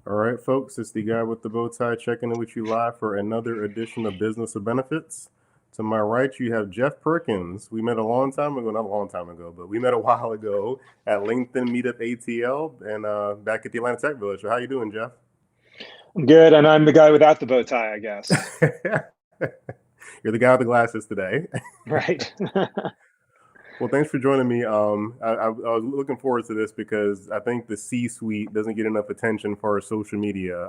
All right, folks, it's the guy with the bow tie checking in with you live for another edition of Business of Benefits. To my right, you have Jeff Perkins. We met a long time ago, not a long time ago, but we met a while ago at LinkedIn Meetup ATL and back at the Atlanta Tech Village. So how you doing, Jeff? I'm good, and I'm the guy without the bow tie, I guess. You're the guy with the glasses today. Right. Well, thanks for joining me. I was looking forward to this because I think the C-suite doesn't get enough attention for our social media.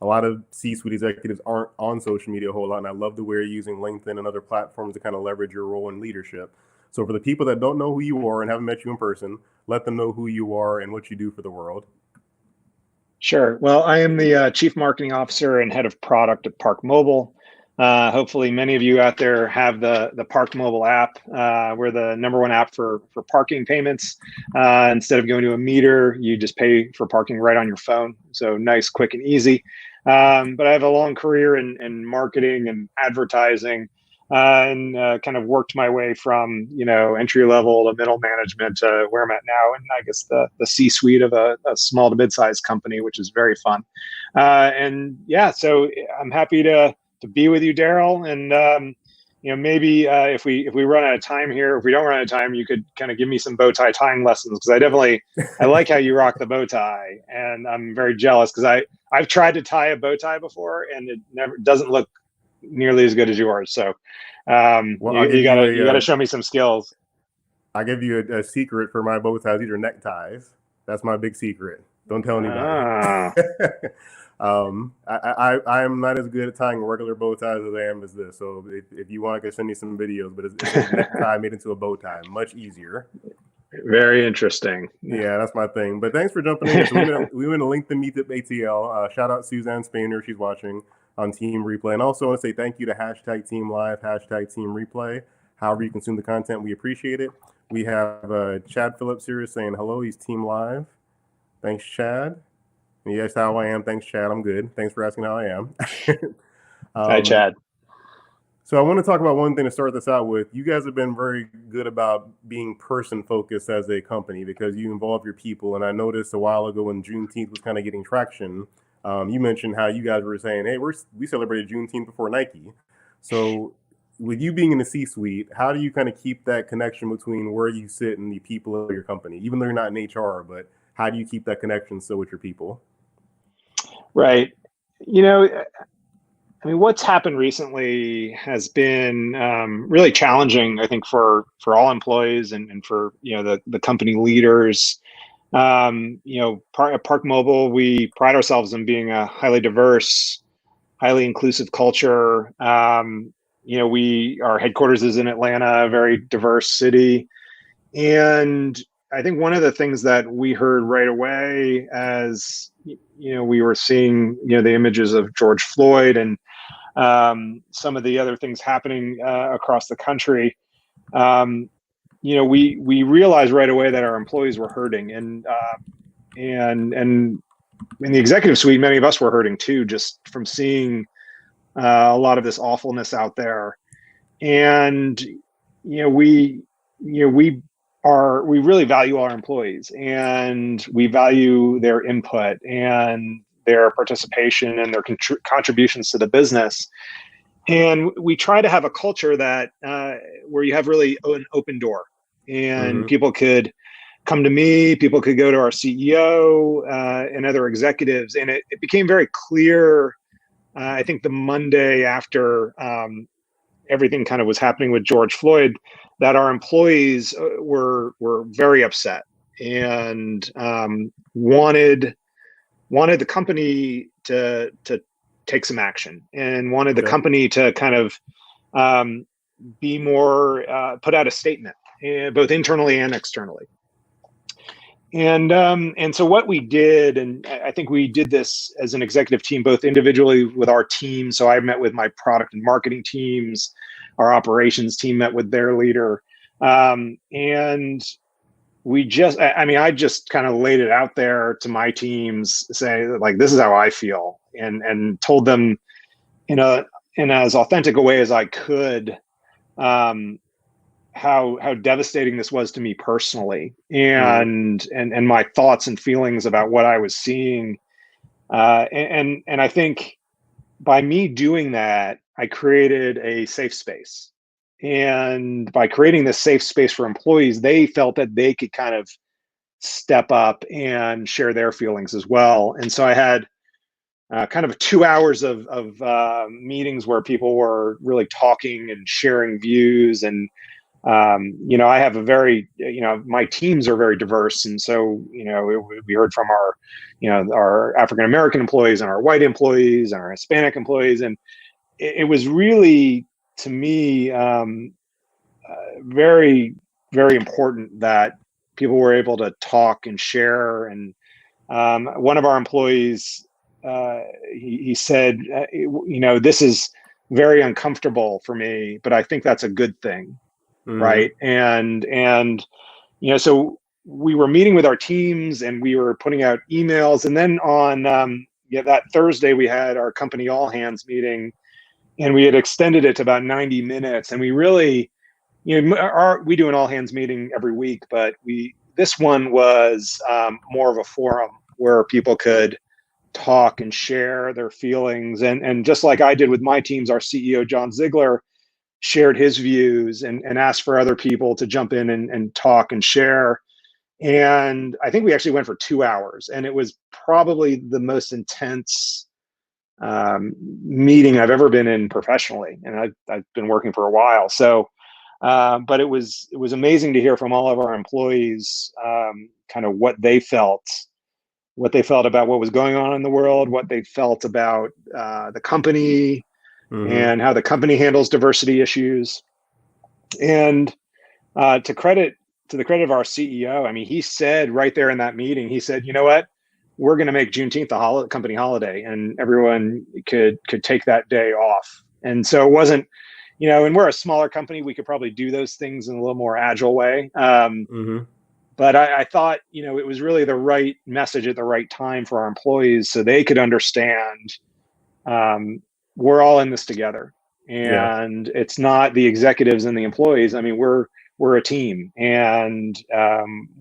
A lot of C-suite executives aren't on social media a whole lot, and I love the way you're using LinkedIn and other platforms to kind of leverage your role in leadership. So for the people that don't know who you are and haven't met you in person, let them know who you are and what you do for the world. Sure. Well, I am the Chief Marketing Officer and Head of Product at Park Mobile. Hopefully, many of you out there have the Park Mobile app. We're the #1 app for parking payments. Instead of going to a meter, you just pay for parking right on your phone. So nice, quick, and easy. But I have a long career in marketing and advertising, and kind of worked my way from entry level to middle management to where I'm at now, and I guess the C-suite of a small to mid-sized company, which is very fun. And yeah, so I'm happy to be with you, Daryl. And maybe if we run out of time here, if we don't run out of time, you could kind of give me some bow tie tying lessons, because I like how you rock the bow tie, and I'm very jealous because I've tried to tie a bow tie before, and it never doesn't look nearly as good as yours. So Well, you gotta show me some skills. I'll give you a secret for my bow ties. These are neckties. That's my big secret. Don't tell anybody. I am not as good at tying regular bow ties as I am as this. So if you want, I can send you some videos. But it's a necktie made into a bow tie, much easier. Very interesting. Yeah, that's my thing. But thanks for jumping in. So we went to LinkedIn Meetup ATL. Shout out Suzanne Spainer. She's watching on Team Replay. And also I want to say thank you to #Team Live, #Team Replay. However you consume the content, we appreciate it. We have Chad Phillips here saying hello. He's Team Live. Thanks, Chad. And yes, how I am. Thanks, Chad. I'm good. Thanks for asking how I am. Hi, Chad. So I want to talk about one thing to start this out with. You guys have been very good about being person-focused as a company because you involve your people. And I noticed a while ago when Juneteenth was kind of getting traction, you mentioned how you guys were saying, hey, we celebrated Juneteenth before Nike. So with you being in the C-suite, how do you kind of keep that connection between where you sit and the people of your company, even though you're not in HR, but how do you keep that connection still with your people? Right. I mean, what's happened recently has been really challenging, I think, for all employees and for the company leaders. At Park Mobile, we pride ourselves on being a highly diverse, highly inclusive culture. Our headquarters is in Atlanta, a very diverse city. And I think one of the things that we heard right away as, we were seeing, the images of George Floyd and some of the other things happening across the country, we realized right away that our employees were hurting, and in the executive suite, many of us were hurting too, just from seeing a lot of this awfulness out there. And we really value our employees, and we value their input and their participation and their contributions to the business. And we try to have a culture that where you have really an open door, and people could come to me, people could go to our CEO and other executives. And it became very clear, I think the Monday after everything kind of was happening with George Floyd, that our employees were very upset and wanted the company to take some action, and wanted the company to kind of be more, put out a statement, both internally and externally. And so what we did, and I think we did this as an executive team, both individually with our team. So I met with my product and marketing teams, our operations team met with their leader. And I just kind of laid it out there to my teams, saying like, this is how I feel, and told them in as authentic a way as I could, how devastating this was to me personally, and my thoughts and feelings about what I was seeing. And I think by me doing that, I created a safe space. And by creating this safe space for employees, they felt that they could kind of step up and share their feelings as well. And so I had kind of 2 hours of meetings where people were really talking and sharing views. And I have a very, my teams are very diverse. And so, we heard from our African American employees and our white employees and our Hispanic employees. And it was really, to me, very, very important that people were able to talk and share. And one of our employees, he said, this is very uncomfortable for me, but I think that's a good thing. Mhm. Right. And so we were meeting with our teams and we were putting out emails. And then on that Thursday, we had our company all hands meeting, and we had extended it to about 90 minutes. And we really, we do an all hands meeting every week, but this one was more of a forum where people could talk and share their feelings. And just like I did with my teams, our CEO, John Ziegler, shared his views and asked for other people to jump in and talk and share. And I think we actually went for 2 hours, and it was probably the most intense meeting I've ever been in professionally. And I've been working for a while. So, but it was amazing to hear from all of our employees, kind of what they felt about what was going on in the world, what they felt about the company, and how the company handles diversity issues. And to the credit of our CEO, I mean, he said right there in that meeting, he said, you know what, we're going to make Juneteenth a company holiday, and everyone could take that day off. And so it wasn't, and we're a smaller company, we could probably do those things in a little more agile way. But I thought, it was really the right message at the right time for our employees, so they could understand we're all in this together, and it's not the executives and the employees. I mean, we're a team, and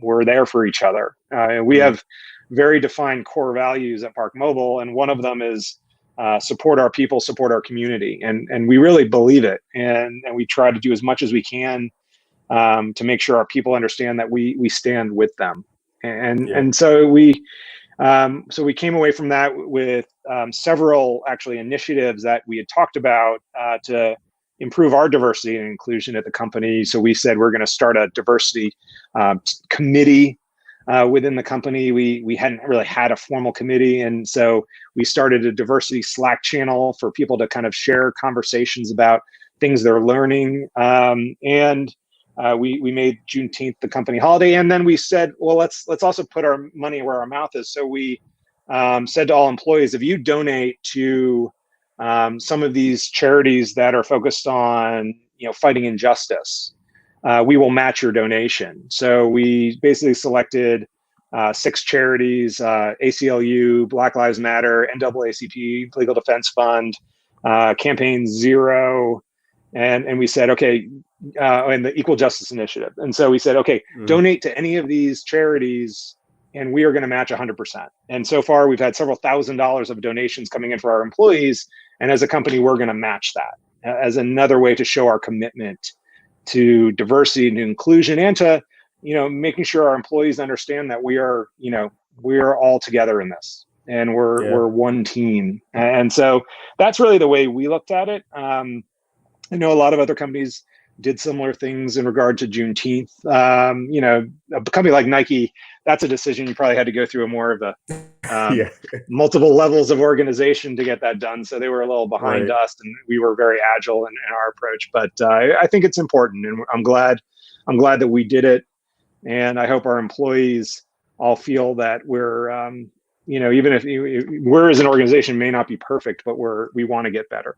we're there for each other. We have very defined core values at Park Mobile, and one of them is support our people, support our community, and we really believe it, and we try to do as much as we can to make sure our people understand that we stand with them, and so we came away from that with several actually initiatives that we had talked about to improve our diversity and inclusion at the company. So we said we're going to start a diversity committee within the company. We hadn't really had a formal committee, and so we started a diversity Slack channel for people to kind of share conversations about things they're learning. And we made Juneteenth the company holiday, and then we said, well, let's also put our money where our mouth is. So we said to all employees, if you donate to some of these charities that are focused on fighting injustice, we will match your donation. So we basically selected 6 charities: ACLU, Black Lives Matter, NAACP, Legal Defense Fund, Campaign Zero, and we said, okay, and the Equal Justice Initiative. And so we said, okay, donate to any of these charities, and we are going to match 100%. And so far, we've had several $1,000s of donations coming in for our employees. And as a company, we're going to match that as another way to show our commitment to diversity and inclusion, and to, making sure our employees understand that we are all together in this, and we're one team. And so that's really the way we looked at it. I know a lot of other companies did similar things in regard to Juneteenth. A company like Nike, that's a decision you probably had to go through more of a multiple levels of organization to get that done. So they were a little behind us, and we were very agile in our approach. But I think it's important, and I'm glad that we did it. And I hope our employees all feel that we're, even if we're as an organization may not be perfect, but we want to get better.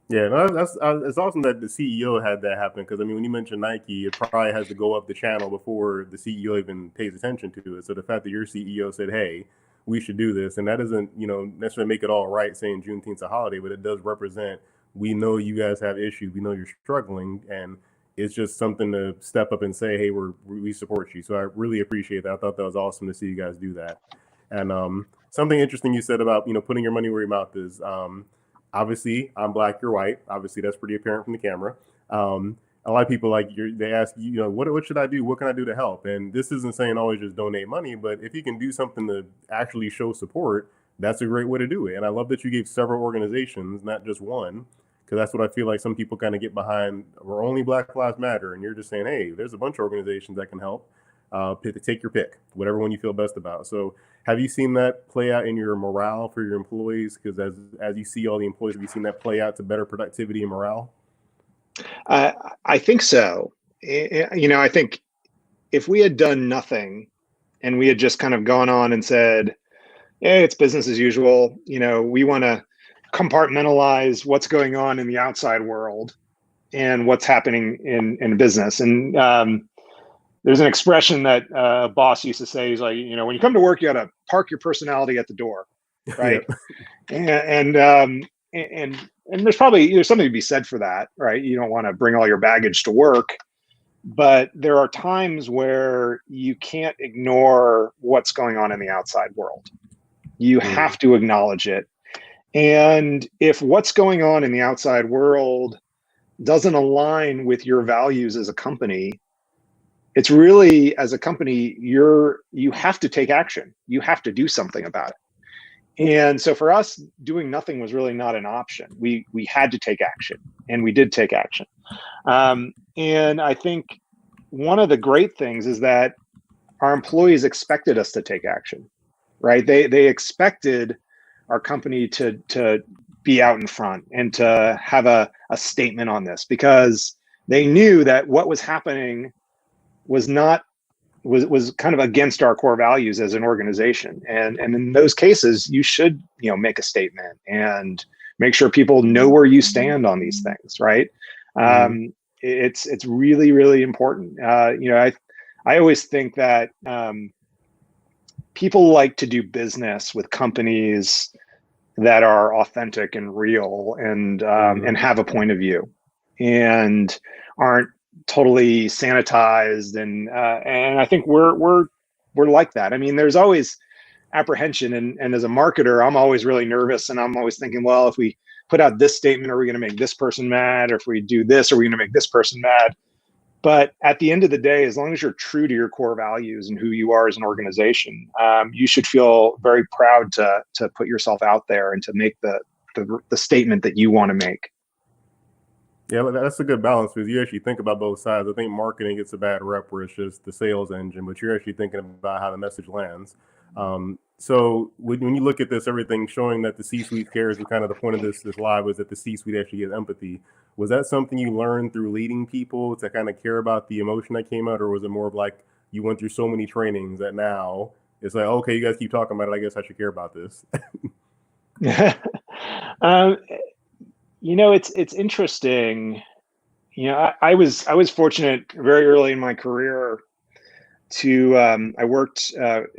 Yeah, no, it's awesome that the CEO had that happen, because I mean, when you mention Nike, it probably has to go up the channel before the CEO even pays attention to it. So the fact that your CEO said, "Hey, we should do this," and that doesn't necessarily make it all right saying Juneteenth's a holiday, but it does represent, we know you guys have issues, we know you're struggling, and it's just something to step up and say, "Hey, we support you." So I really appreciate that. I thought that was awesome to see you guys do that. And something interesting you said about, putting your money where your mouth is. Obviously, I'm black, you're white. Obviously, that's pretty apparent from the camera. A lot of people they ask you, what should I do? What can I do to help? And this isn't saying always just donate money, but if you can do something to actually show support, that's a great way to do it. And I love that you gave several organizations, not just one, because that's what I feel like some people kind of get behind. We're only Black Lives Matter, and you're just saying, hey, there's a bunch of organizations that can help. Take your pick, whatever one you feel best about. So have you seen that play out in your morale for your employees? Because as you see all the employees, have you seen that play out to better productivity and morale? I think so. I think if we had done nothing and we had just kind of gone on and said, hey, it's business as usual, we want to compartmentalize what's going on in the outside world and what's happening in business. And there's an expression that a boss used to say, he's like, when you come to work, you got to park your personality at the door, right? And there's something to be said for that, right? You don't want to bring all your baggage to work, but there are times where you can't ignore what's going on in the outside world. You have to acknowledge it. And if what's going on in the outside world doesn't align with your values as a company, it's really, as a company, you have to take action. You have to do something about it. And so for us, doing nothing was really not an option. We had to take action, and we did take action. And I think one of the great things is that our employees expected us to take action, right? They expected our company to be out in front and to have a statement on this, because they knew that what was happening was kind of against our core values as an organization. And in those cases, you should, make a statement and make sure people know where you stand on these things, right? It's really, really important. I always think that people like to do business with companies that are authentic and real and have a point of view and aren't totally sanitized. And I think we're like that. I mean, there's always apprehension, and as a marketer, I'm always really nervous, and I'm always thinking, well, if we put out this statement, are we going to make this person mad? Or if we do this, are we going to make this person mad? But at the end of the day, as long as you're true to your core values and who you are as an organization, you should feel very proud to put yourself out there and to make the statement that you want to make. Yeah, that's a good balance, because you actually think about both sides. I think marketing gets a bad rep where it's just the sales engine, but you're actually thinking about how the message lands. So when you look at this, everything showing that the C-suite cares, and kind of the point of this live was that the C-suite actually has empathy. Was that something you learned through leading people to kind of care about the emotion that came out, or was it more of like you went through so many trainings that now it's like, okay, you guys keep talking about it, I guess I should care about this? It's interesting. I was fortunate very early in my career to I worked at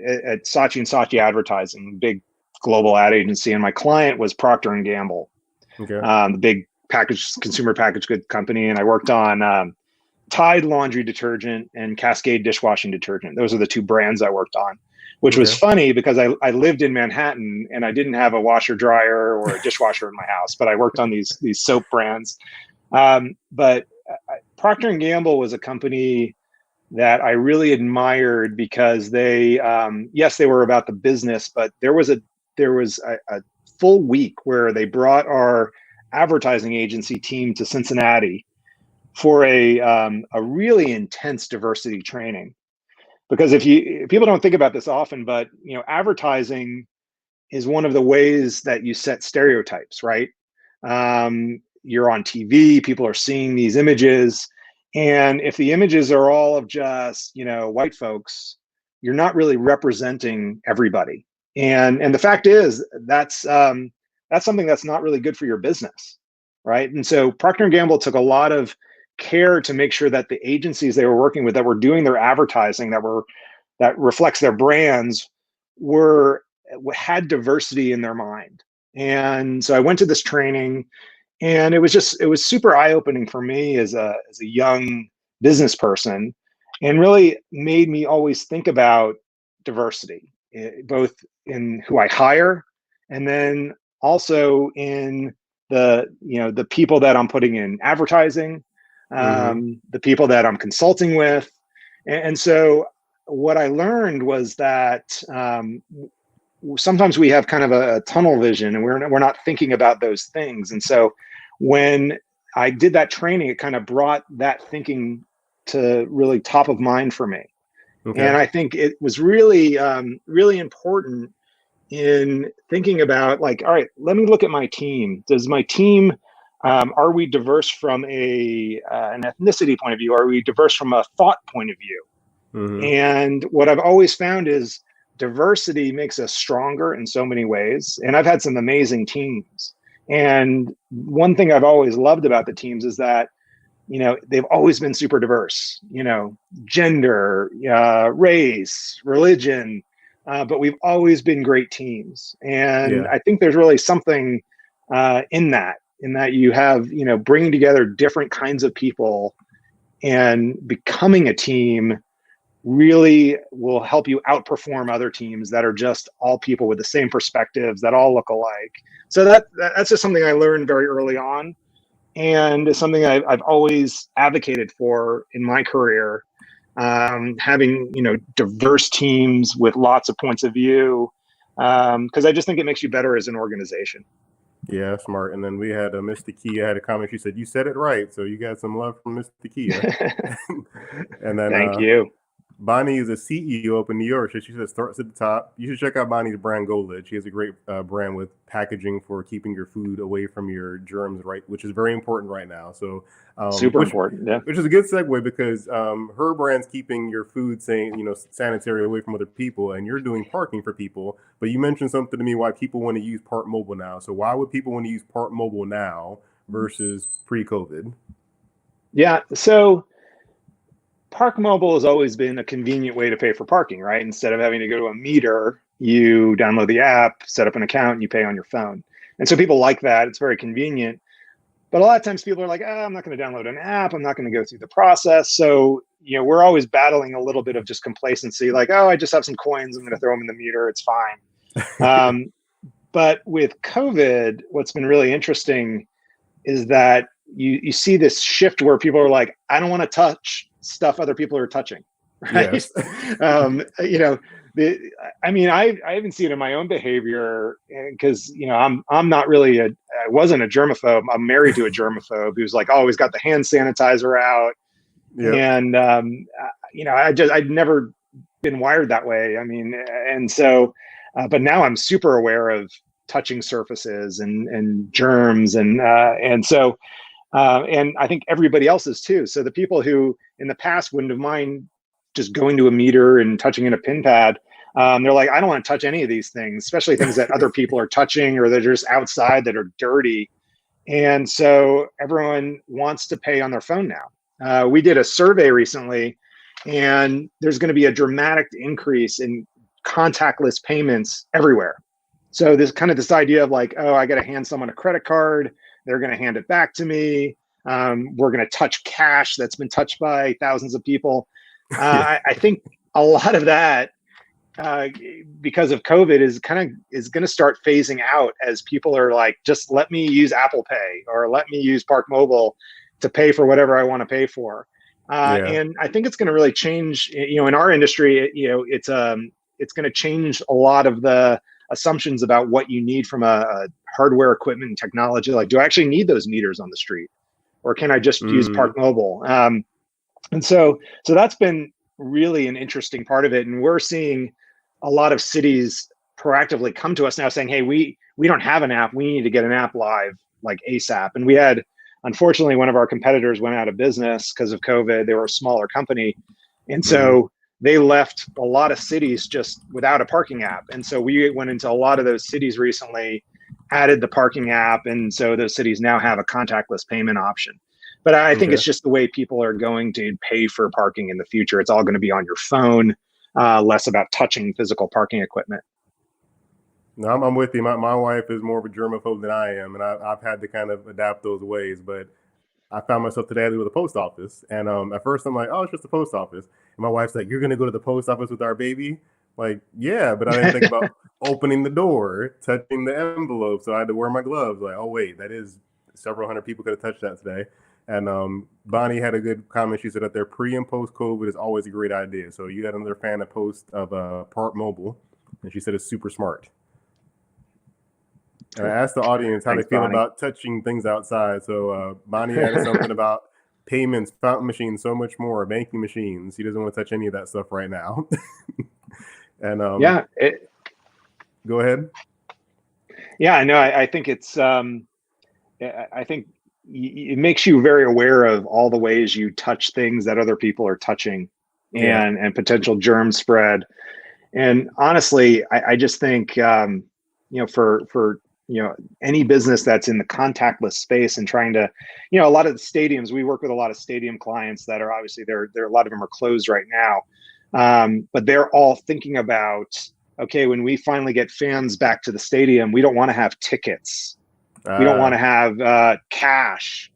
Saatchi & Saatchi Advertising, big global ad agency, and my client was Procter & Gamble, the big consumer packaged good company. And I worked on Tide laundry detergent and Cascade dishwashing detergent. Those are the two brands I worked on, which was funny because I lived in Manhattan and I didn't have a washer dryer or a dishwasher in my house, but I worked on these soap brands. But Procter & Gamble was a company that I really admired because they were about the business, but there was a full week where they brought our advertising agency team to Cincinnati for a really intense diversity training. Because people don't think about this often, but advertising is one of the ways that you set stereotypes, right? You're on TV, people are seeing these images, and if the images are all of just white folks, you're not really representing everybody. And the fact is that's something that's not really good for your business, right? And so Procter & Gamble took a lot of care to make sure that the agencies they were working with that were doing their advertising that reflects their brands had diversity in their mind. And so I went to this training, and it was super eye-opening for me as a young business person, and really made me always think about diversity, both in who I hire, and then also in the people that I'm putting in advertising, Mm-hmm. the people that I'm consulting with. And so what I learned was that sometimes we have kind of a tunnel vision, and we're not thinking about those things. And so when I did that training, it kind of brought that thinking to really top of mind for me. Okay. And I think it was really, really important in thinking about, like, all right, let me look at my team. Does my team, are we diverse from an ethnicity point of view? Are we diverse from a thought point of view? Mm-hmm. And what I've always found is diversity makes us stronger in so many ways. And I've had some amazing teams. And one thing I've always loved about the teams is that, they've always been super diverse, gender, race, religion, but we've always been great teams. And Yeah. I think there's really something in that you have, bringing together different kinds of people and becoming a team really will help you outperform other teams that are just all people with the same perspectives that all look alike. So that's just something I learned very early on, and it's something I've always advocated for in my career. Having diverse teams with lots of points of view, because I just think it makes you better as an organization. Yeah, smart. And then we had Miss Takia had a comment. She said, "You said it right." So you got some love from Miss Takia. And then Thank you. Bonnie is a CEO up in New York. She says starts at the top. You should check out Bonnie's brand GoLid. She has a great brand with packaging for keeping your food away from your germs, right? Which is very important right now. So, Super important. Yeah. which is a good segue because her brand's keeping your food sanitary away from other people, and you're doing parking for people. But you mentioned something to me why people want to use Park Mobile now. So why would people want to use Park Mobile now versus pre-COVID? Yeah. So Park Mobile has always been a convenient way to pay for parking, right? Instead of having to go to a meter, you download the app, set up an account, and you pay on your phone. And so people like that. It's very convenient. But a lot of times people are like, I'm not going to download an app. I'm not going to go through the process. So, we're always battling a little bit of just complacency, like, oh, I just have some coins. I'm going to throw them in the meter. It's fine. But with COVID, what's been really interesting is that you see this shift where people are like, I don't want to touch stuff other people are touching, right? Yes. I haven't seen it in my own behavior because I'm not really I wasn't a germaphobe. I'm married to a germaphobe who's like always got the hand sanitizer out, Yep. and I'd never been wired that way. And so, but now I'm super aware of touching surfaces and germs, and so. And I think everybody else is too. So the people who in the past wouldn't have mind just going to a meter and touching in a pin pad, they're like, I don't want to touch any of these things, especially things that other people are touching or they're just outside that are dirty. And so everyone wants to pay on their phone now. We did a survey recently, and there's going to be a dramatic increase in contactless payments everywhere. So this idea of like, oh, I got to hand someone a credit card. They're going to hand it back to me. We're going to touch cash that's been touched by thousands of people. I think a lot of that, because of COVID, is going to start phasing out as people are like, just let me use Apple Pay or let me use Park Mobile to pay for whatever I want to pay for. Yeah. And I think it's going to really change. In our industry, it's going to change a lot of the assumptions about what you need from a hardware, equipment, and technology. Like, do I actually need those meters on the street, or can I just use Park Mobile? And so that's been really an interesting part of it. And we're seeing a lot of cities proactively come to us now saying, hey, we don't have an app. We need to get an app live like ASAP. And we had, unfortunately, one of our competitors went out of business because of COVID. They were a smaller company. And so they left a lot of cities just without a parking app. And so we went into a lot of those cities recently, added the parking app. And so those cities now have a contactless payment option. But I think it's just the way people are going to pay for parking in the future. It's all going to be on your phone, less about touching physical parking equipment. No, I'm with you. My wife is more of a germaphobe than I am, and I've had to kind of adapt those ways. But I found myself today with the post office, and at first I'm like, oh, it's just the post office. And my wife's like, you're going to go to the post office with our baby? Like, yeah, but I didn't think about opening the door, touching the envelope. So I had to wear my gloves. Like, oh wait, that is several hundred people could have touched that today. And Bonnie had a good comment. She said that their pre and post COVID is always a great idea. So you had another fan of post of Park Mobile, and she said it's super smart. And I asked the audience how Thanks, they feel Bonnie. about touching things outside. So Bonnie added something about payments, fountain machines, so much more, banking machines. He doesn't want to touch any of that stuff right now. And Yeah, go ahead. yeah, no, I think it's I think it makes you very aware of all the ways you touch things that other people are touching, and potential germ spread. And honestly, I just think for any business that's in the contactless space and trying to, a lot of the stadiums, we work with a lot of stadium clients that are obviously there a lot of them are closed right now, but they're all thinking about, okay, when we finally get fans back to the stadium, we don't want to have tickets. We don't want to have cash,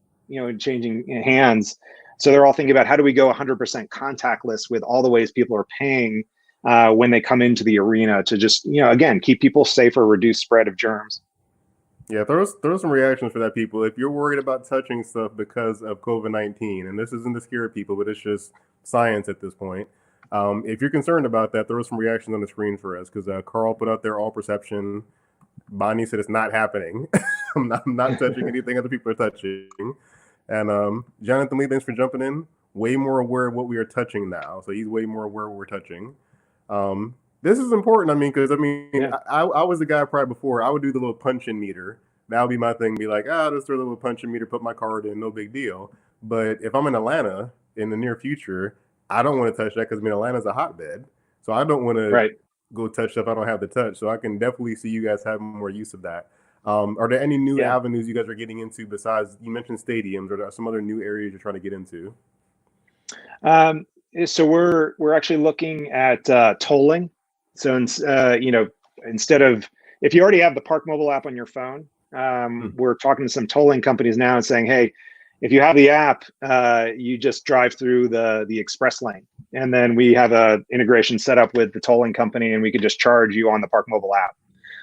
changing hands. So they're all thinking about, how do we go 100% contactless with all the ways people are paying when they come into the arena, to just, again, keep people safer, reduce spread of germs. Yeah, throw some reactions for that, people. If you're worried about touching stuff because of COVID-19, and this isn't to scare people, but it's just science at this point. If you're concerned about that, throw some reactions on the screen for us, because Carl put out there all perception. Bonnie said it's not happening. I'm not touching anything other people are touching. And Jonathan Lee, thanks for jumping in. Way more aware of what we are touching now. So he's way more aware of what we're touching. This is important. I mean, because I was the guy probably before. I would do the little punch-in meter. That would be my thing. Be like, just throw the little punch-in meter, put my card in, no big deal. But if I'm in Atlanta in the near future, I don't want to touch that, because Atlanta's a hotbed. So I don't want to go touch stuff I don't have to touch. So I can definitely see you guys having more use of that. Are there any new avenues you guys are getting into besides, you mentioned stadiums, or there are some other new areas you're trying to get into? So we're actually looking at tolling. So instead of, if you already have the Park Mobile app on your phone, we're talking to some tolling companies now and saying, hey, if you have the app, you just drive through the express lane, and then we have a integration set up with the tolling company, and we could just charge you on the Park Mobile app.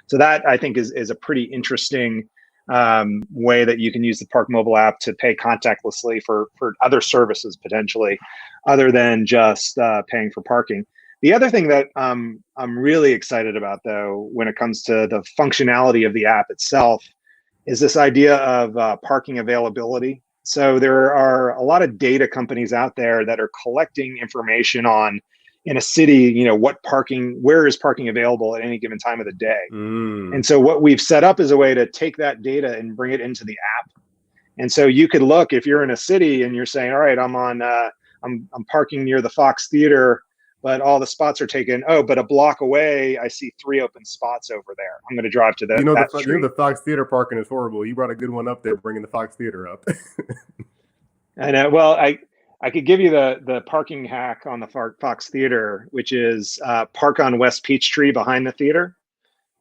So that, I think, is a pretty interesting way that you can use the Park Mobile app to pay contactlessly for other services, potentially, other than just paying for parking. The other thing that I'm really excited about, though, when it comes to the functionality of the app itself, is this idea of parking availability. So there are a lot of data companies out there that are collecting information on, in a city, where is parking available at any given time of the day. And so what we've set up is a way to take that data and bring it into the app. And so you could look, if you're in a city and you're saying, all right, I'm parking near the Fox Theater, but all the spots are taken. Oh, but a block away, I see 3 open spots over there. I'm going to drive to that. The Fox Theater parking is horrible. You brought a good one up there, bringing the Fox Theater up. I know. Well, I could give you the parking hack on the Fox Theater, which is park on West Peachtree behind the theater,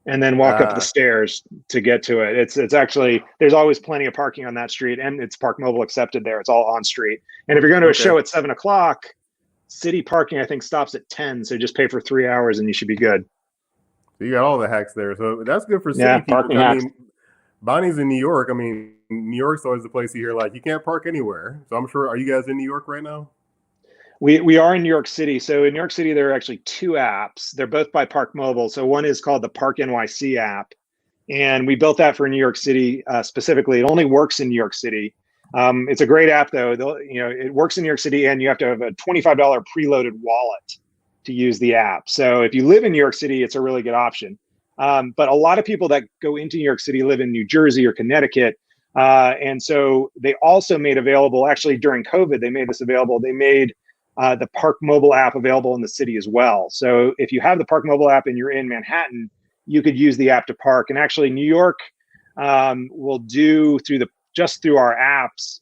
and then walk up the stairs to get to it. It's actually, there's always plenty of parking on that street, and it's Park Mobile accepted there. It's all on street. And if you're going to a show at 7 o'clock, city parking, I think, stops at 10. So just pay for 3 hours and you should be good. So you got all the hacks there. So that's good for city people. Parking hacks. Bonnie's in New York. New York's always the place you hear, like, you can't park anywhere. So I'm sure, are you guys in New York right now? We are in New York City. So in New York City, there are actually 2 apps. They're both by Park Mobile. So one is called the Park NYC app, and we built that for New York City specifically. It only works in New York City. It's a great app, though. It works in New York City, and you have to have a $25 preloaded wallet to use the app. So if you live in New York City, it's a really good option. But a lot of people that go into New York City live in New Jersey or Connecticut. And so they also made available, actually during COVID, they made this available. They made the Park Mobile app available in the city as well. So if you have the Park Mobile app and you're in Manhattan, you could use the app to park. And actually New York will do just through our apps,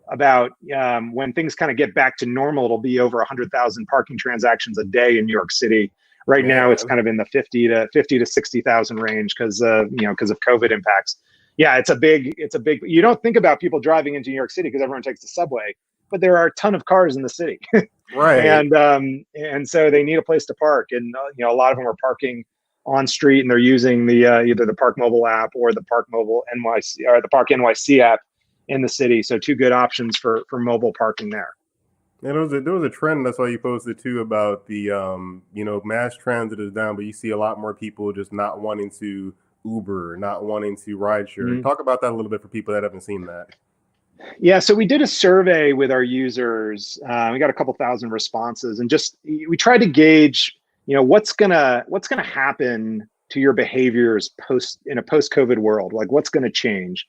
about when things kind of get back to normal, it'll be over 100,000 parking transactions a day in New York City. Right now, it's kind of in the 50 to 60,000 range because of COVID impacts. Yeah, it's a big. You don't think about people driving into New York City because everyone takes the subway, but there are a ton of cars in the city, right? And so they need a place to park, and a lot of them are parking on street and they're using the either the Park Mobile app or the Park Mobile NYC or the Park NYC app in the city. So two good options for mobile parking there. And there was a trend that's why you posted too about the mass transit is down, but you see a lot more people just not wanting to Uber, not wanting to rideshare. Mm-hmm. Talk about that a little bit for people that haven't seen that. Yeah, so we did a survey with our users. We got a couple thousand responses, and we tried to gauge, what's gonna happen to your behaviors in a post-COVID world. Like, what's gonna change?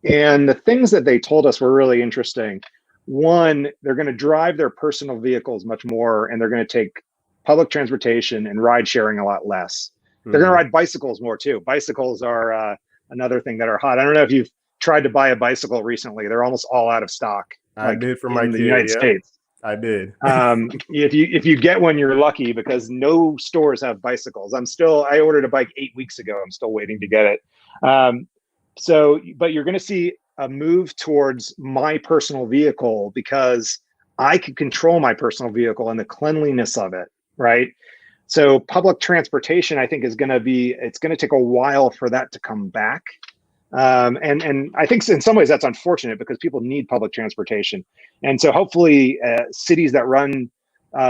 And the things that they told us were really interesting. One, they're going to drive their personal vehicles much more, and they're going to take public transportation and ride sharing a lot less. Mm-hmm. They're going to ride bicycles more too. Bicycles are another thing that are hot. I don't know if you've tried to buy a bicycle recently. They're almost all out of stock. I did for my in the United States. I did. If you get one, you're lucky because no stores have bicycles. I ordered a bike 8 weeks ago. I'm still waiting to get it. But you're going to see a move towards my personal vehicle because I can control my personal vehicle and the cleanliness of it, right? So public transportation, I think, it's going to take a while for that to come back. And I think in some ways that's unfortunate because people need public transportation. And so hopefully cities that run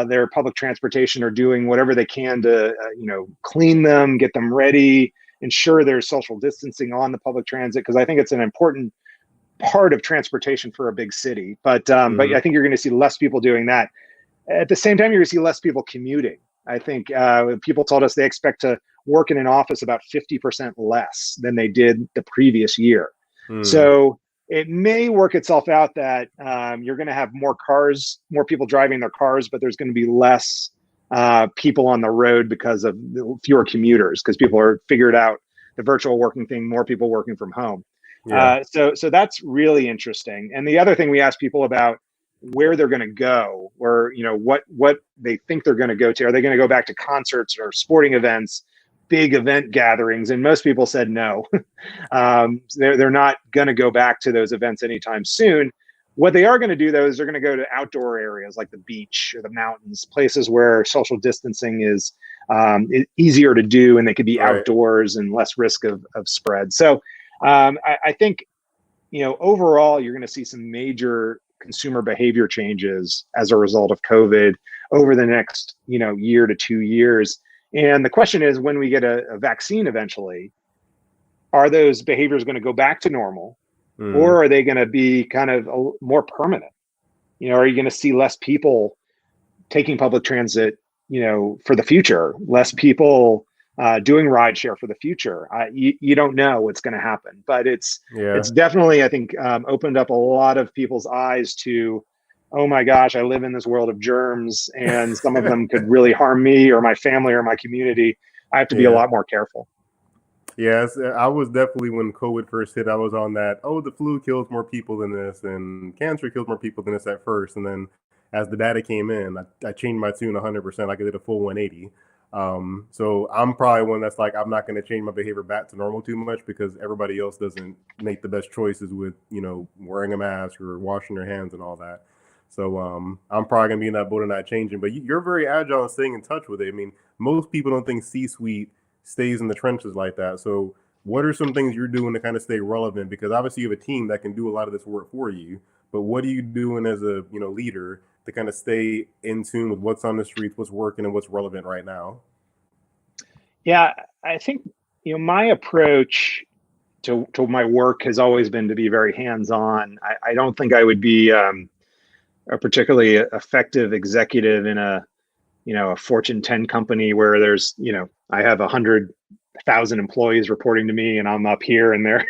their public transportation are doing whatever they can to, clean them, get them ready, ensure there's social distancing on the public transit, because I think it's an important part of transportation for a big city. But I think you're going to see less people doing that. At the same time, you're going to see less people commuting. I think people told us they expect to work in an office about 50% less than they did the previous year. So it may work itself out that you're going to have more people driving their cars, but there's going to be less people on the road because of fewer commuters, because people are figured out the virtual working thing, more people working from home. Yeah. So that's really interesting. And the other thing we ask people about where they're going to go, or what they think they're going to go to. Are they going to go back to concerts or sporting events, big event gatherings? And most people said no. They're not going to go back to those events anytime soon. What they are going to do, though, is they're going to go to outdoor areas like the beach or the mountains, places where social distancing is easier to do, and they could be outdoors and less risk of spread. So I think, overall, you're going to see some major consumer behavior changes as a result of COVID over the next, year to 2 years. And the question is, when we get a vaccine eventually, are those behaviors going to go back to normal? Or are they going to be kind of more permanent? Are you going to see less people taking public transit, for the future, less people doing rideshare for the future? You don't know what's going to happen, but it's definitely, I think, opened up a lot of people's eyes to, oh my gosh, I live in this world of germs, and some of them could really harm me or my family or my community. I have to be a lot more careful. Yes, I was definitely, when COVID first hit, I was on that, the flu kills more people than this, and cancer kills more people than this at first. And then as the data came in, I changed my tune 100%. Like I did a full 180. So I'm probably one that's like, I'm not going to change my behavior back to normal too much because everybody else doesn't make the best choices with, wearing a mask or washing their hands and all that. So I'm probably going to be in that boat and not changing. But you're very agile and staying in touch with it. I mean, most people don't think C-suite stays in the trenches like that. So what are some things you're doing to kind of stay relevant? Because obviously you have a team that can do a lot of this work for you, but what are you doing as a leader to kind of stay in tune with what's on the streets, what's working, and what's relevant right now? Yeah, I think my approach to my work has always been to be very hands-on. I don't think I would be a particularly effective executive in a Fortune 10 company where there's, I have 100,000 employees reporting to me and I'm up here and there.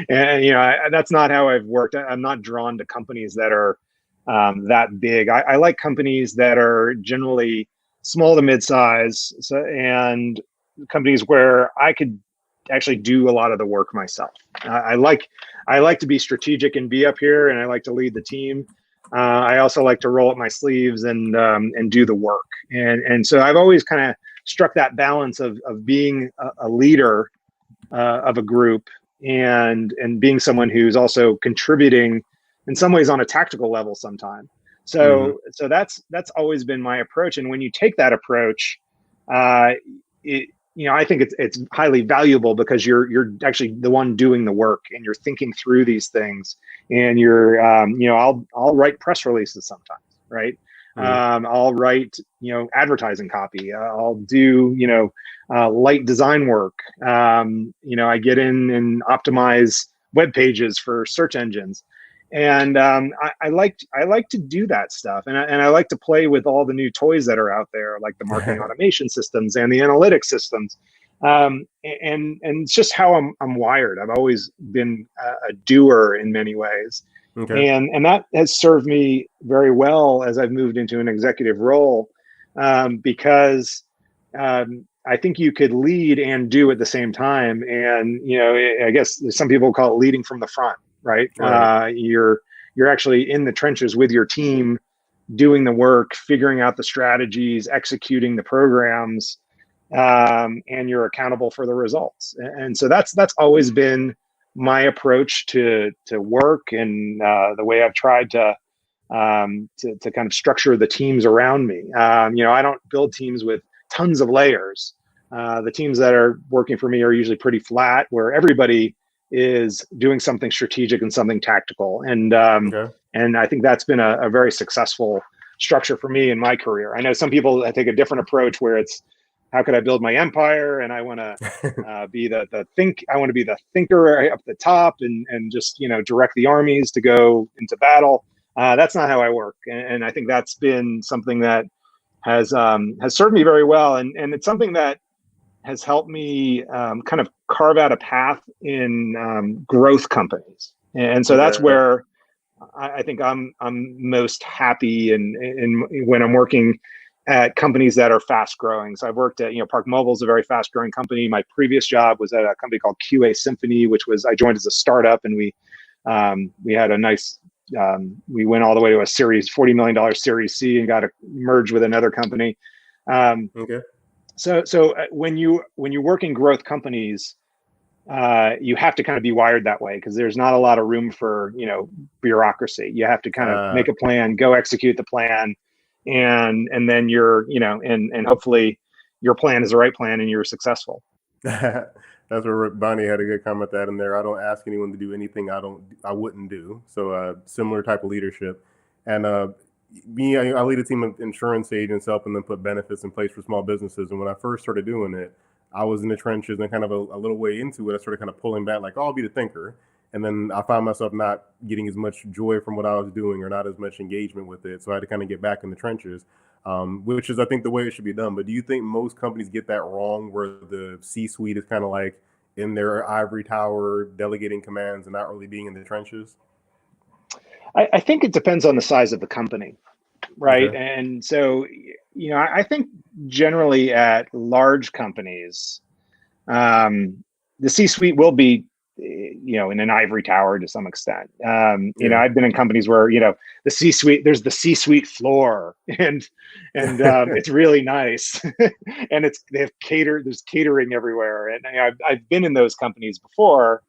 And, that's not how I've worked. I'm not drawn to companies that are that big. I like companies that are generally small to mid-size, and companies where I could actually do a lot of the work myself. I like to be strategic and be up here, and I like to lead the team. I also like to roll up my sleeves and do the work. And so I've always kind of struck that balance of being a leader of a group and being someone who's also contributing in some ways on a tactical level sometime. So that's always been my approach. And when you take that approach, I think it's highly valuable because you're actually the one doing the work and you're thinking through these things, and you're I'll write press releases sometimes, right? I'll write advertising copy. I'll do light design work. I get in and optimize web pages for search engines. And I like to do that stuff, and I like to play with all the new toys that are out there, like the marketing automation systems and the analytics systems, and it's just how I'm wired. I've always been a doer in many ways, and that has served me very well as I've moved into an executive role, because I think you could lead and do at the same time, and I guess some people call it leading from the front. Right. You're actually in the trenches with your team, doing the work, figuring out the strategies, executing the programs, and you're accountable for the results. And so that's always been my approach to work, and the way I've tried to kind of structure the teams around me. I don't build teams with tons of layers. The teams that are working for me are usually pretty flat, where everybody is doing something strategic and something tactical. And I think that's been a very successful structure for me in my career. I know some people take a different approach where it's, how could I build my empire? And I want to be I want to be the thinker up the top and just, direct the armies to go into battle. That's not how I work. And I think that's been something that has served me very well. And it's something that has helped me kind of carve out a path in growth companies, and so that's where I think I'm most happy in when I'm working at companies that are fast growing. So I've worked at Park Mobile is a very fast growing company. My previous job was at a company called QA Symphony, which was I joined as a startup, and we had a nice we went all the way to a $40 million Series C and got merged with another company. So when you work in growth companies, you have to kind of be wired that way, because there's not a lot of room for bureaucracy. You have to kind of make a plan, go execute the plan, and then you're and hopefully your plan is the right plan and you're successful. That's where Bonnie had a good comment that in there. I don't ask anyone to do anything I wouldn't do. So similar type of leadership. And I lead a team of insurance agents helping them put benefits in place for small businesses. And when I first started doing it, I was in the trenches, and kind of a little way into it, I started kind of pulling back, like, oh, I'll be the thinker. And then I found myself not getting as much joy from what I was doing, or not as much engagement with it. So I had to kind of get back in the trenches, which is, I think, the way it should be done. But do you think most companies get that wrong, where the C-suite is kind of like in their ivory tower, delegating commands and not really being in the trenches? I think it depends on the size of the company, right? Okay. And so, I think generally at large companies, the C-suite will be, in an ivory tower to some extent. I've been in companies where, the C-suite, there's the C-suite floor, and it's really nice, and there's catering everywhere, and I've been in those companies before.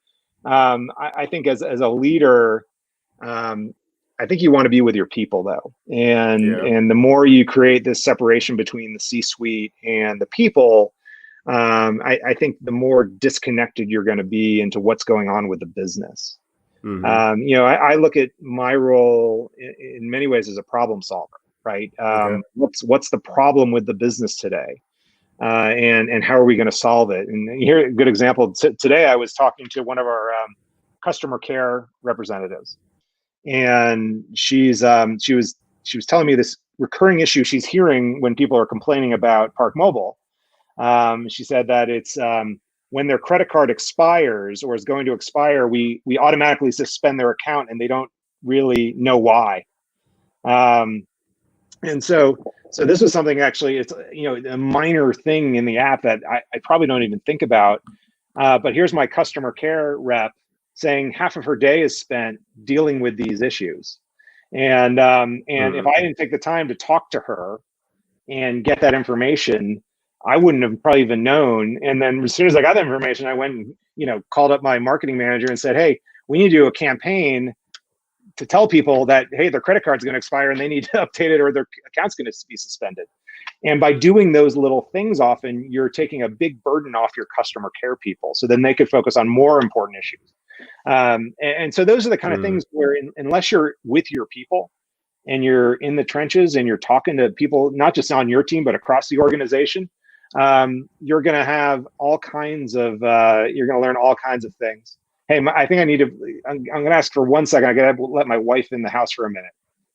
I think as a leader, I think you want to be with your people, though, and the more you create this separation between the C-suite and the people, I think the more disconnected you're going to be into what's going on with the business. Mm-hmm. I look at my role in many ways as a problem solver, right? What's the problem with the business today, and how are we going to solve it? And here, a good example. Today, I was talking to one of our customer care representatives, and she was telling me this recurring issue she's hearing when people are complaining about Park Mobile. She said that it's when their credit card expires or is going to expire, we automatically suspend their account, and they don't really know why. And so this was something, actually, it's a minor thing in the app that I probably don't even think about. But here's my customer care rep saying half of her day is spent dealing with these issues. And if I didn't take the time to talk to her and get that information, I wouldn't have probably even known. And then as soon as I got that information, I went and, called up my marketing manager and said, hey, we need to do a campaign to tell people that, hey, their credit card's going to expire and they need to update it or their account's going to be suspended. And by doing those little things, often you're taking a big burden off your customer care people, so then they could focus on more important issues. And so those are the kind of things where, unless you're with your people and you're in the trenches and you're talking to people, not just on your team, but across the organization, you're going to have all kinds of, you're going to learn all kinds of things. Hey, I think I'm going to ask for 1 second. I got to let my wife in the house for a minute.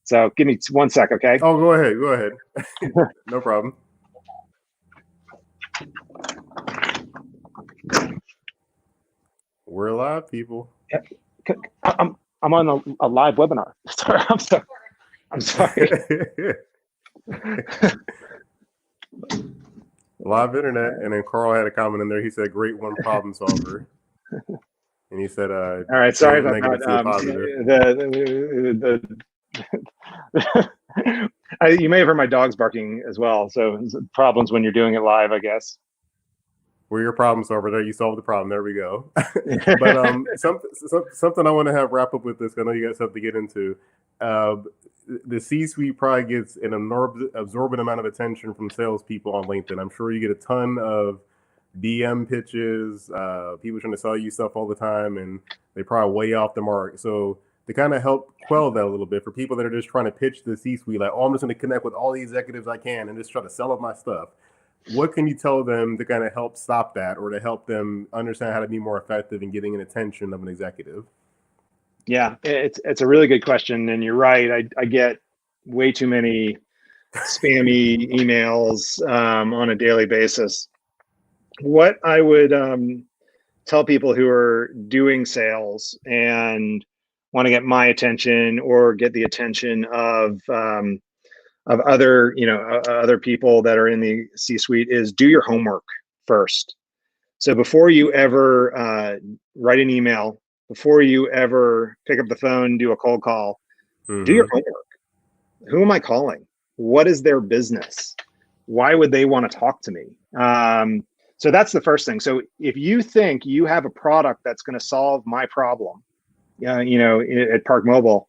So give me 1 sec, okay? Oh, go ahead. No problem. We're live, people. I'm on a live webinar. Sorry, I'm sorry. Live internet, and then Carl had a comment in there. He said, "Great one, problem solver." And he said, "All right, sorry about that. You may have heard my dogs barking as well. So problems when you're doing it live, I guess. We're your problem solver. There, you solved the problem. There we go. But something I want to have wrap up with this. I know you guys have to get into. The C-suite probably gets an absorbent amount of attention from salespeople on LinkedIn. I'm sure you get a ton of DM pitches, people trying to sell you stuff all the time, and they probably way off the mark. So to kind of help quell that a little bit for people that are just trying to pitch the C-suite, like, oh, I'm just going to connect with all the executives I can and just try to sell up my stuff. What can you tell them to kind of help stop that, or to help them understand how to be more effective in getting an attention of an executive? Yeah, it's a really good question, and you're right. I get way too many spammy emails on a daily basis. What I would tell people who are doing sales and want to get my attention or get the attention of other other people that are in the C-suite is do your homework first. So before you ever write an email, before you ever pick up the phone, do a cold call, do your homework. Who am I calling? What is their business? Why would they want to talk to me? So that's the first thing. So if you think you have a product that's going to solve my problem, at Park Mobile,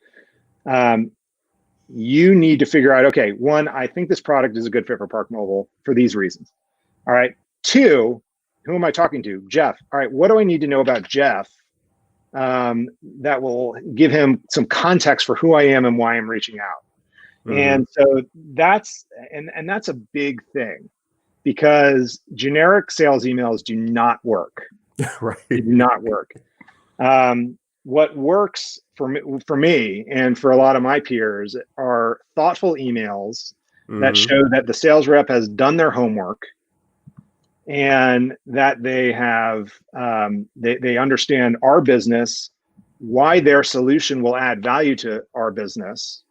you need to figure out, okay, one, I think this product is a good fit for Park Mobile for these reasons. All right. Two, who am I talking to? Jeff. All right. What do I need to know about Jeff that will give him some context for who I am and why I'm reaching out? And so that's a big thing, because generic sales emails do not work. Right. They do not work. What works for me and for a lot of my peers are thoughtful emails that show that the sales rep has done their homework and that they have they understand our business, why their solution will add value to our business,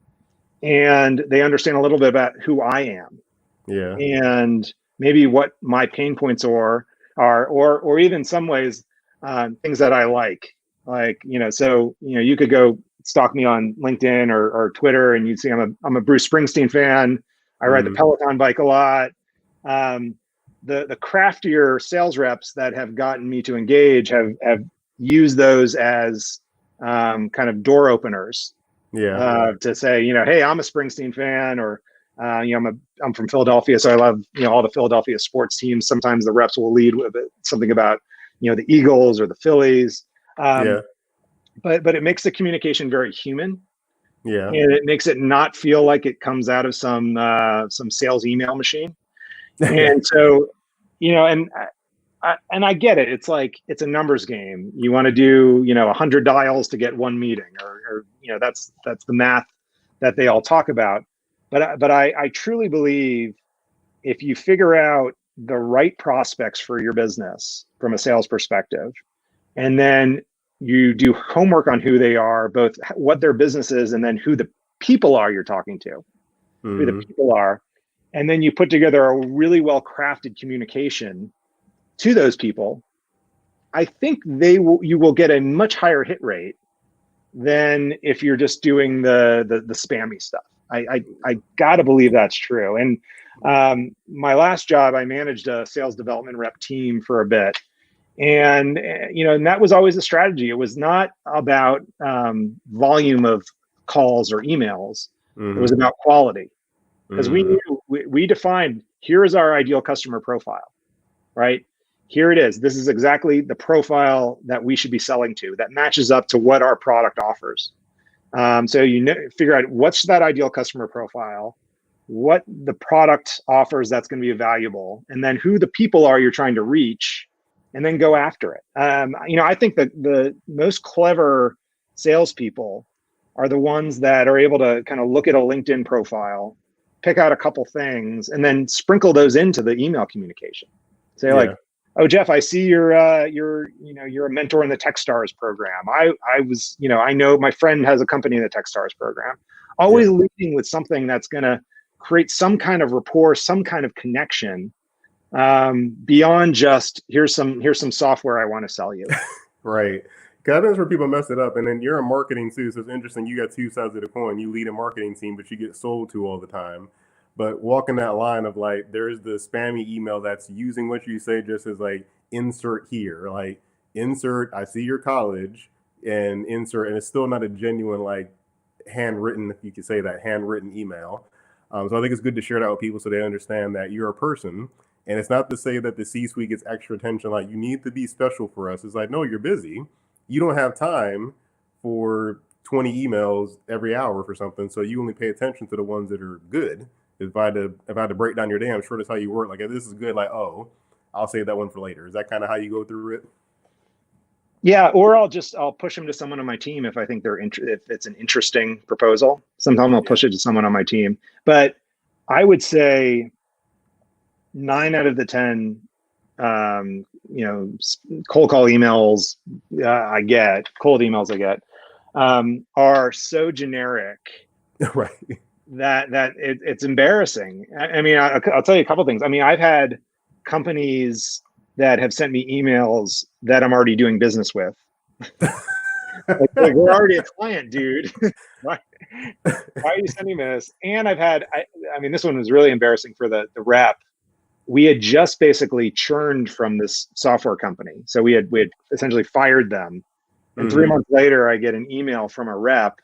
and they understand a little bit about who I am. Yeah. And maybe what my pain points are, or even some ways things that I like. So you could go stalk me on LinkedIn or Twitter, and you'd see I'm a Bruce Springsteen fan. I ride the Peloton bike a lot. The craftier sales reps that have gotten me to engage have used those as kind of door openers. Yeah. To say, hey, I'm a Springsteen fan, or I'm from Philadelphia, so I love all the Philadelphia sports teams. Sometimes the reps will lead with something about the Eagles or the Phillies. But it makes the communication very human. Yeah. And it makes it not feel like it comes out of some sales email machine. And so, and I get it. It's like, it's a numbers game. You want to do, 100 dials to get one meeting, or that's the math that they all talk about. But I truly believe if you figure out the right prospects for your business from a sales perspective, and then you do homework on who they are, both what their business is, and then who the people are you're talking to, who the people are. And then you put together a really well-crafted communication to those people, I think you will get a much higher hit rate than if you're just doing the spammy stuff. I gotta believe that's true. And my last job, I managed a sales development rep team for a bit. And that was always the strategy. It was not about volume of calls or emails. It was about quality, because we defined, here is our ideal customer profile, right? Here it is. This is exactly the profile that we should be selling to, that matches up to what our product offers. So figure out what's that ideal customer profile, what the product offers that's going to be valuable, and then who the people are you're trying to reach, and then go after it. I think that the most clever salespeople are the ones that are able to kind of look at a LinkedIn profile, pick out a couple things, and then sprinkle those into the email communication. Say like, oh, Jeff, I see you're a mentor in the TechStars program. I know my friend has a company in the TechStars program. Always leading with something that's going to create some kind of rapport, some kind of connection, beyond just here's some software I want to sell you. Right. Because that's where people mess it up. And then you're in marketing too, so it's interesting. You got two sides of the coin. You lead a marketing team, but you get sold to all the time. But walking that line of like, there's the spammy email that's using what you say just as like insert here, like insert, I see your college, and insert, and it's still not a genuine like handwritten, if you could say that, handwritten email. So I think it's good to share that with people so they understand that you're a person. And it's not to say that the C-suite gets extra attention, like you need to be special for us. It's like, no, you're busy. You don't have time for 20 emails every hour for something. So you only pay attention to the ones that are good. If I had to break down your day, I'm sure that's how you work. Like, if this is good, like, oh, I'll save that one for later. Is that kind of how you go through it? Yeah, or I'll push them to someone on my team if I think if it's an interesting proposal. Sometimes I'll push it to someone on my team. But I would say 9 out of the 10, cold emails I get, are so generic, Right? That it's embarrassing. I mean, I'll tell you a couple things. I mean, I've had companies that have sent me emails that I'm already doing business with. like, we're already a client, dude. Why are you sending me this? And I've had, I mean, this one was really embarrassing for the rep. We had just basically churned from this software company. So we had essentially fired them. And 3 months later, I get an email from a rep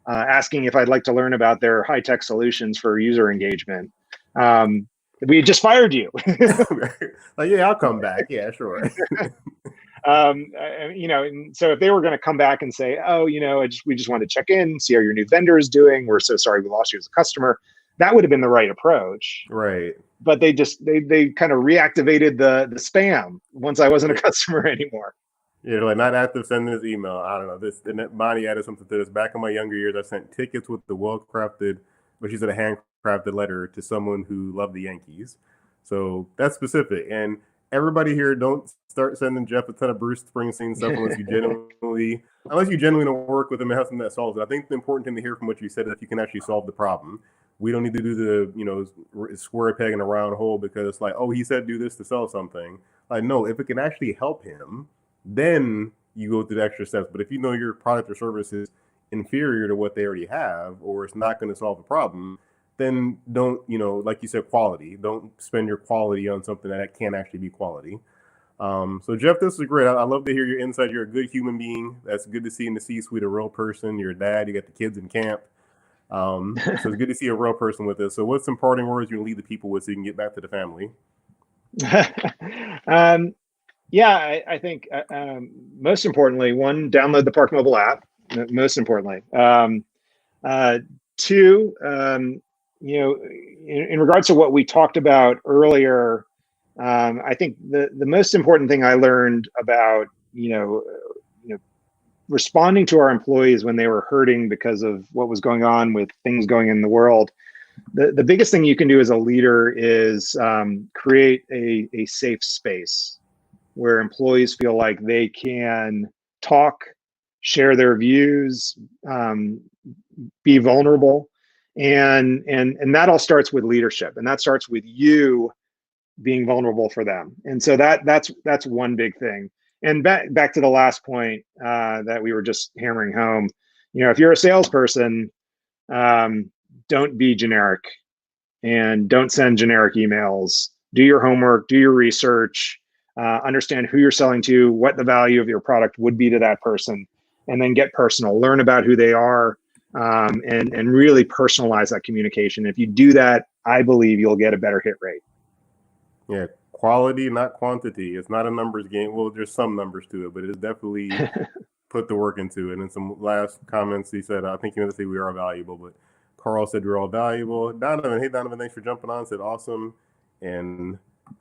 asking if I'd like to learn about their high-tech solutions for user engagement. We had just fired you. Like, yeah, I'll come back. Yeah, sure. And so if they were going to come back and say, oh, we just wanted to check in, see how your new vendor is doing. We're so sorry we lost you as a customer. That would have been the right approach. Right. But they kind of reactivated the spam once I wasn't a customer anymore. Yeah, like not active sending this email. I don't know. This and that Bonnie added something to this. Back in my younger years, I sent tickets with the well-crafted, but she said a handcrafted letter to someone who loved the Yankees. So that's specific. And everybody here, don't start sending Jeff a ton of Bruce Springsteen stuff unless you genuinely work with him and have something that solves it. I think the important thing to hear from what you said is if you can actually solve the problem. We don't need to do the square peg in a round hole because it's like, oh, he said do this to sell something. Like, no, if it can actually help him, then you go through the extra steps. But if you know your product or service is inferior to what they already have, or it's not going to solve the problem, then don't, like you said, quality. Don't spend your quality on something that can't actually be quality. So Jeff, this is great. I love to hear your insight. You're a good human being. That's good to see in the C-suite, a real person. You're a dad. You got the kids in camp. So it's good to see a real person with this. So what's some parting words you lead the people with so you can get back to the family? I think most importantly, one, download the Park Mobile app. Most importantly, two, in regards to what we talked about earlier, I think the most important thing I learned about responding to our employees when they were hurting because of what was going on with things going in the world. The biggest thing you can do as a leader is create a safe space where employees feel like they can talk, share their views, be vulnerable. And that all starts with leadership, and that starts with you being vulnerable for them. And so that's one big thing. And back to the last point that we were just hammering home, if you're a salesperson, don't be generic and don't send generic emails. Do your homework, do your research, understand who you're selling to, what the value of your product would be to that person, and then get personal, learn about who they are, and really personalize that communication. If you do that, I believe you'll get a better hit rate. Yeah, quality, not quantity. It's not a numbers game. Well, there's some numbers to it, but it's definitely put the work into it. And some last comments, he said, I think you meant to say we are valuable, but Carl said we're all valuable. Donovan, hey Donovan, thanks for jumping on. Said awesome. And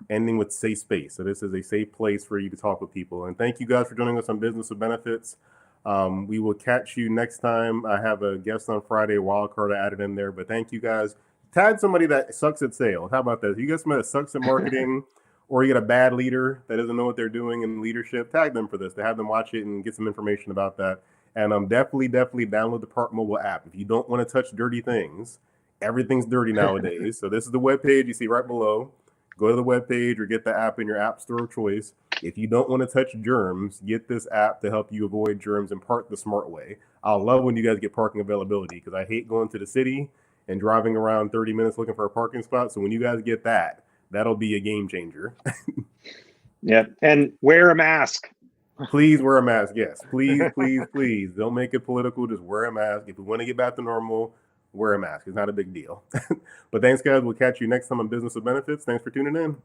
ending with safe space. So this is a safe place for you to talk with people. And thank you guys for joining us on Business with Benefits. We will catch you next time. I have a guest on Friday, wildcard I added in there, but thank you guys. Tag somebody that sucks at sales. How about that? If you got somebody that sucks at marketing or you got a bad leader that doesn't know what they're doing in leadership, tag them for this to have them watch it and get some information about that. And definitely download the Park Mobile app. If you don't want to touch dirty things, everything's dirty nowadays. So this is the webpage you see right below. Go to the webpage or get the app in your app store of choice. If you don't want to touch germs, get this app to help you avoid germs and park the smart way. I love when you guys get parking availability because I hate going to the city and driving around 30 minutes looking for a parking spot. So when you guys get that, that'll be a game changer. Yeah, and wear a mask. Please wear a mask. Yes, please. Don't make it political. Just wear a mask. If we want to get back to normal, wear a mask. It's not a big deal. But thanks, guys. We'll catch you next time on Business with Benefits. Thanks for tuning in.